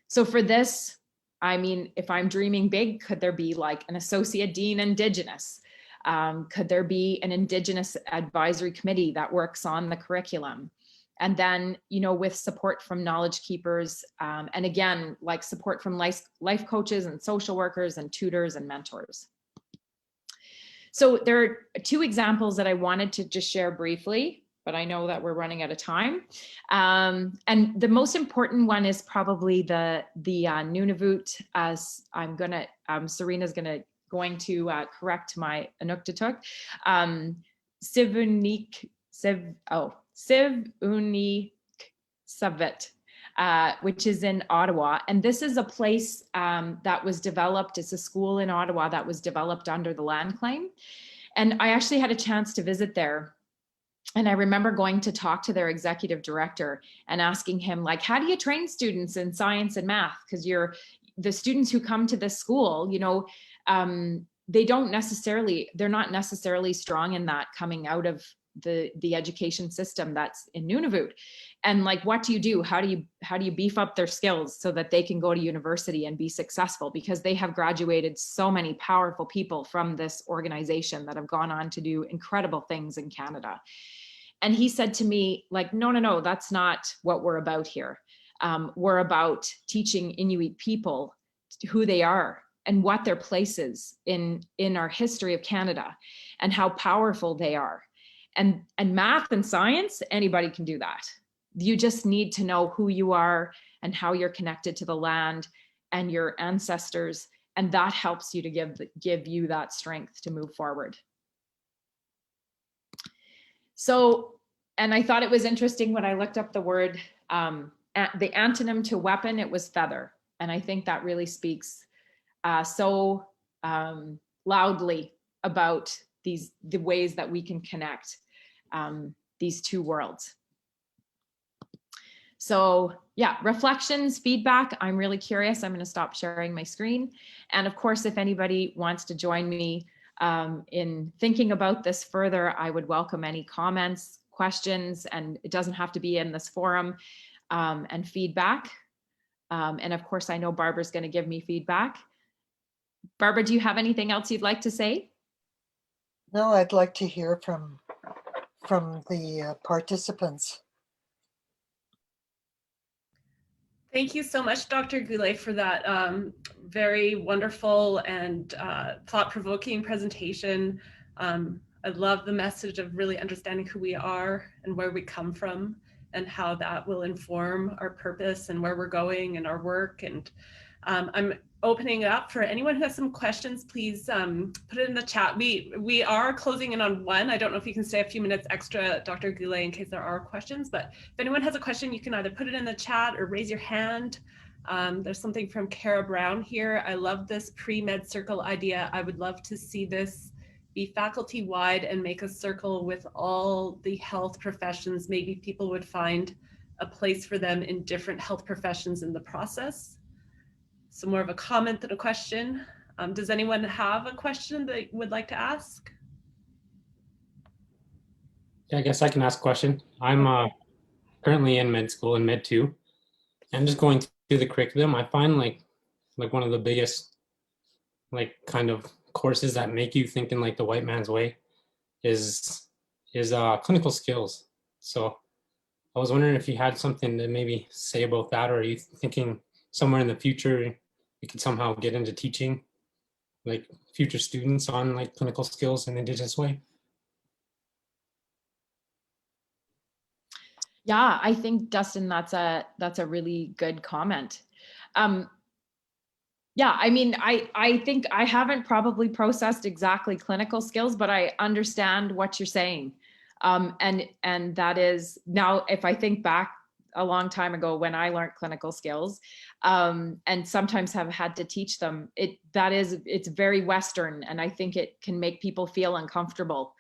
So for this, I mean, if I'm dreaming big, could there be like an associate dean Indigenous? Could there be an Indigenous advisory committee that works on the curriculum? And then, with support from knowledge keepers, and again, like support from life coaches and social workers and tutors and mentors. So there are 2 examples that I wanted to just share briefly, but I know that we're running out of time. And the most important one is probably the Nunavut, as Serena's going to correct my Inuktitut. Sivunniksavit, which is in Ottawa. And this is a place that was developed, it's a school in Ottawa that was developed under the land claim. And I actually had a chance to visit there. And I remember going to talk to their executive director and asking him, like, how do you train students in science and math? Because the students who come to this school, they're not necessarily strong in that coming out of the education system that's in Nunavut. And like, what do you do? How do you beef up their skills so that they can go to university and be successful? Because they have graduated so many powerful people from this organization that have gone on to do incredible things in Canada. And he said to me, like, no, that's not what we're about here. We're about teaching Inuit people who they are and what their place is in our history of Canada and how powerful they are. And math and science, anybody can do that. You just need to know who you are and how you're connected to the land and your ancestors. And that helps you to give you that strength to move forward. So, and I thought it was interesting when I looked up the word, the antonym to weapon, it was feather. And I think that really speaks so loudly about the ways that we can connect these 2 worlds. So yeah, reflections, feedback. I'm really curious. I'm going to stop sharing my screen. And of course, if anybody wants to join me in thinking about this further, I would welcome any comments, questions, and it doesn't have to be in this forum, and feedback. And of course, I know Barbara's going to give me feedback. Barbara, do you have anything else you'd like to say? No, I'd like to hear from the participants. Thank you so much, Dr. Goulet, for that very wonderful and thought-provoking presentation. I love the message of really understanding who we are and where we come from and how that will inform our purpose and where we're going and our work. And I'm opening it up for anyone who has some questions. Please put it in the chat. We are closing in on 1. I don't know if you can stay a few minutes extra, Dr. Goulet, in case there are questions, but if anyone has a question, you can either put it in the chat or raise your hand. There's something from Kara Brown here. I love this pre-med circle idea. I would love to see this be faculty-wide and make a circle with all the health professions. Maybe people would find a place for them in different health professions in the process. So more of a comment than a question. Does anyone have a question they would like to ask? Yeah, I guess I can ask a question. I'm currently in med school in med two, and just going through the curriculum, I find like one of the biggest like kind of courses that make you think in like the white man's way is clinical skills. So I was wondering if you had something to maybe say about that, or are you thinking somewhere in the future you could somehow get into teaching like future students on like clinical skills in Indigenous way? Yeah, I think Dustin, that's a really good comment. Um, yeah, I mean, I think I haven't probably processed exactly clinical skills, but I understand what you're saying. And that is now, if I think back a long time ago when I learned clinical skills, and sometimes have had to teach them, it's very Western, and I think it can make people feel uncomfortable.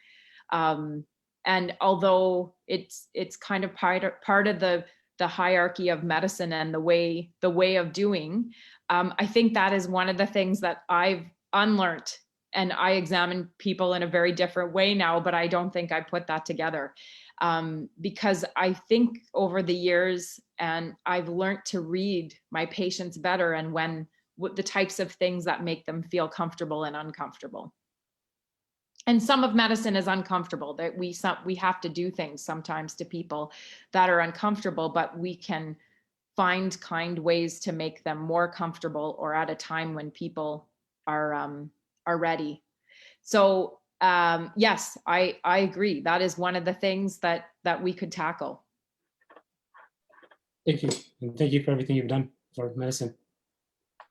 And although it's kind of part of the hierarchy of medicine and the way of doing, I think that is one of the things that I've unlearned, and I examine people in a very different way now, but I don't think I put that together, because I think over the years, and I've learned to read my patients better, and when the types of things that make them feel comfortable and uncomfortable. And some of medicine is uncomfortable, that we have to do things sometimes to people that are uncomfortable, but we can find kind ways to make them more comfortable, or at a time when people are ready. So yes, I agree. That is one of the things that we could tackle. Thank you. And thank you for everything you've done for medicine.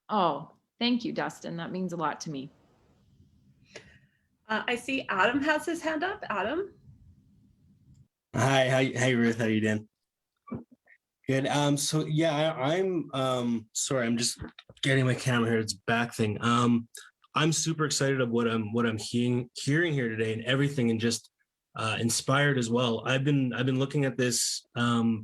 Oh, thank you, Dustin. That means a lot to me. I see Adam has his hand up. Adam? Hi, Ruth, how you doing? Good. So yeah, I'm sorry, I'm just getting my camera here. It's back thing. I'm super excited of what I'm hearing here today and everything, and just inspired as well. I've been looking at this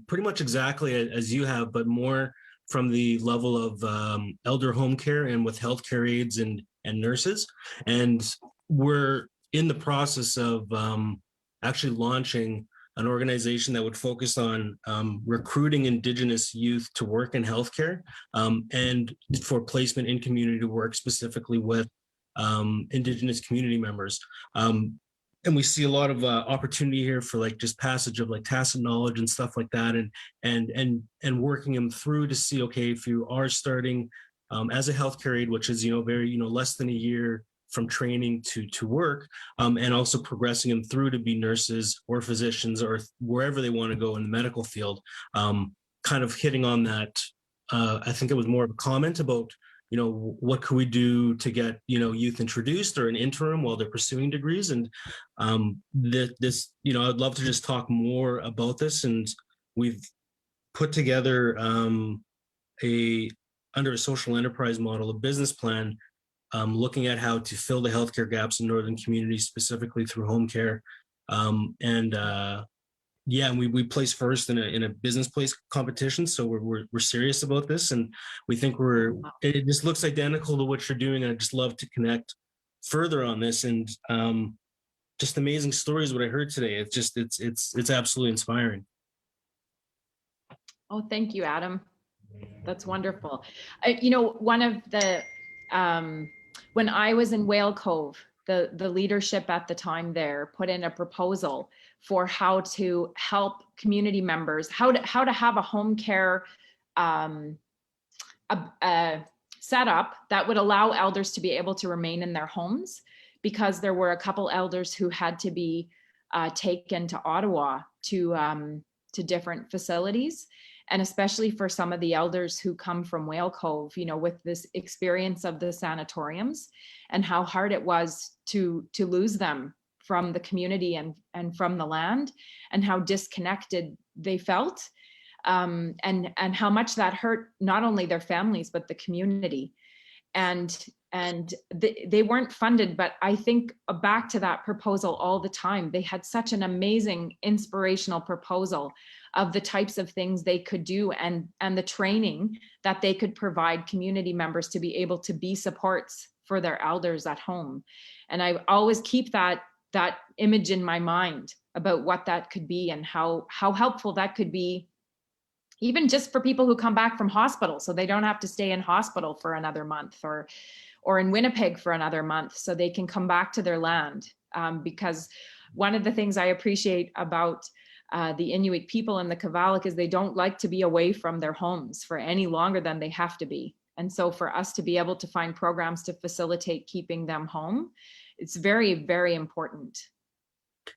pretty much exactly as you have, but more from the level of elder home care and with healthcare aides and nurses. And we're in the process of actually launching an organization that would focus on recruiting Indigenous youth to work in healthcare, and for placement in community work, specifically with Indigenous community members. And we see a lot of opportunity here for like just passage of like tacit knowledge and stuff like that, and working them through to see, okay, if you are starting as a healthcare aide, which is very less than a year from training to work, and also progressing them through to be nurses or physicians or wherever they want to go in the medical field. Kind of hitting on that, I think it was more of a comment about what could we do to get youth introduced or an interim while they're pursuing degrees. And this I'd love to just talk more about this. And we've put together under a social enterprise model, a business plan, looking at how to fill the healthcare gaps in northern communities, specifically through home care. We placed first in a business place competition, so we're serious about this, and we think it just looks identical to what you're doing, and I just love to connect further on this. And just amazing stories what I heard today. It's absolutely inspiring. Oh, thank you, Adam. That's wonderful. One of the when I was in Whale Cove, the leadership at the time there put in a proposal for how to help community members, how to have a home care setup that would allow elders to be able to remain in their homes, because there were a couple elders who had to be taken to Ottawa to different facilities. And especially for some of the elders who come from Whale Cove, with this experience of the sanatoriums and how hard it was to lose them from the community and from the land, and how disconnected they felt, and how much that hurt not only their families, but the community. And they weren't funded, but I think back to that proposal all the time. They had such an amazing, inspirational proposal of the types of things they could do, and the training that they could provide community members to be able to be supports for their elders at home. And I always keep that image in my mind about what that could be and how helpful that could be, even just for people who come back from hospital, so they don't have to stay in hospital for another month, or in Winnipeg for another month, so they can come back to their land. Because one of the things I appreciate about the Inuit people in the Kavalik is they don't like to be away from their homes for any longer than they have to be. And so for us to be able to find programs to facilitate keeping them home, it's very, very important.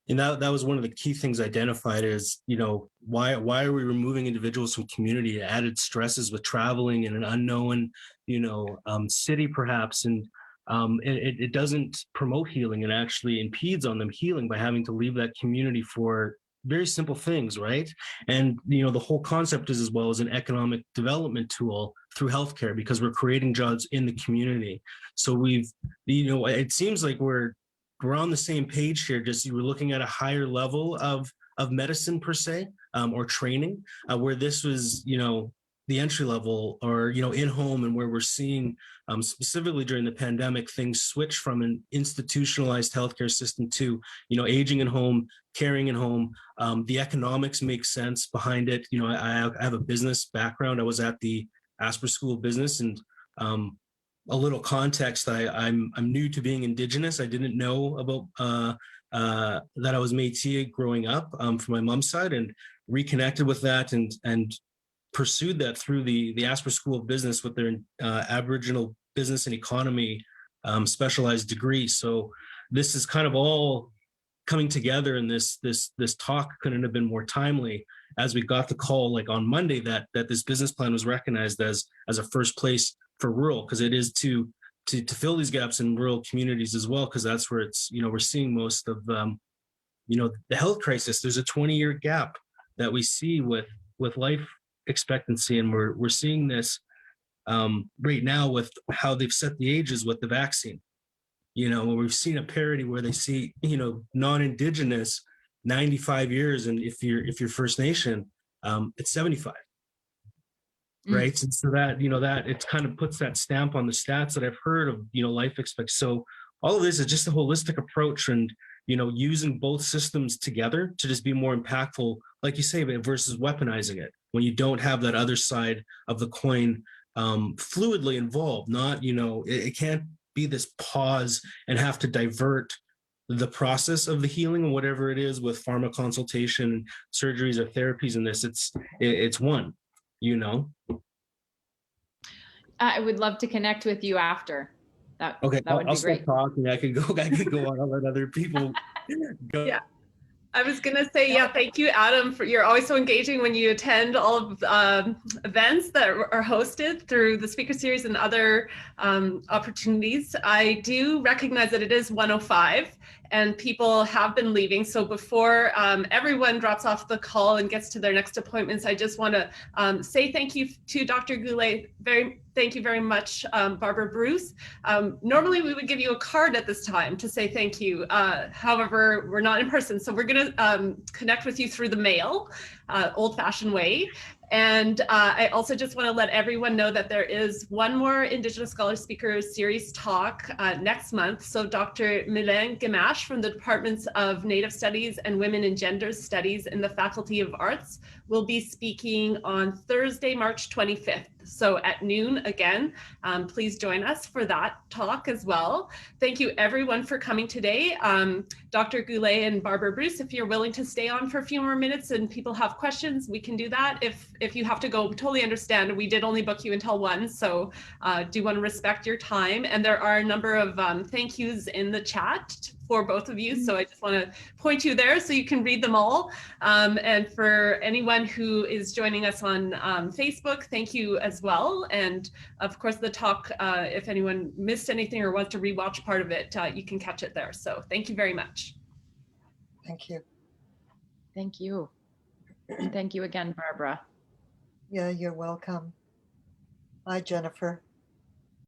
And that was one of the key things identified is, why are we removing individuals from community? Added stresses with traveling in an unknown, city perhaps, and it doesn't promote healing and actually impedes on them healing by having to leave that community for very simple things, right? And the whole concept is as well as an economic development tool through healthcare, because we're creating jobs in the community. So we've, it seems like we're on the same page here. Just you were looking at a higher level of medicine per se, or training, where this was, the entry level, or in home, and where we're seeing specifically during the pandemic, things switch from an institutionalized healthcare system to aging in home, caring in home. The economics make sense behind it. I have a business background. I was at the Asper School of Business, and a little context, I'm new to being Indigenous. I didn't know about that I was Métis growing up from my mom's side, and reconnected with that and pursued that through the Asper School of Business with their Aboriginal Business and Economy specialized degree. So this is kind of all coming together, and this talk couldn't have been more timely as we got the call like on Monday that this business plan was recognized as a first place for rural, because it is to fill these gaps in rural communities as well, because that's where it's we're seeing most of the health crisis. There's a 20-year gap that we see with life expectancy, and we're seeing this right now with how they've set the ages with the vaccine. We've seen a parity where they see non-Indigenous 95 years, and if you're First Nation, it's 75. Right. And so that, that it kind of puts that stamp on the stats that I've heard of, life expectancy. So all of this is just a holistic approach, and, using both systems together to just be more impactful, like you say, versus weaponizing it when you don't have that other side of the coin fluidly involved. Not, it can't be this pause and have to divert the process of the healing or whatever it is with pharma consultation, surgeries or therapies in this. It's one. I would love to connect with you after. That would I'll be great. stop talking. I could go on. I'll let other people go. Yeah. I was going to say, thank you, Adam, for you're always so engaging when you attend all of events that are hosted through the speaker series and other opportunities. I do recognize that it is 1:05 and people have been leaving. So before everyone drops off the call and gets to their next appointments, I just want to say thank you to Dr. Goulet. Thank you very much, Barbara Bruce. Normally we would give you a card at this time to say thank you. However, we're not in person, so we're going to connect with you through the mail, old-fashioned way. And I also just want to let everyone know that there is one more Indigenous Scholar Speaker Series talk next month. So Dr. Mylène Gamache from the Departments of Native Studies and Women and Gender Studies in the Faculty of Arts will be speaking on Thursday, March 25th. So at noon again, please join us for that talk as well. Thank you everyone for coming today. Dr. Goulet and Barbara Bruce, if you're willing to stay on for a few more minutes and people have questions, we can do that. If you have to go, totally understand. We did only book you until 1, so do want to respect your time. And there are a number of thank yous in the chat for both of you. So I just want to point you there so you can read them all. And for anyone who is joining us on Facebook, thank you as well. And of course, the talk, if anyone missed anything or wants to rewatch part of it, you can catch it there. So thank you very much. Thank you. Thank you. And thank you again, Barbara. Yeah, you're welcome. Bye, Jennifer.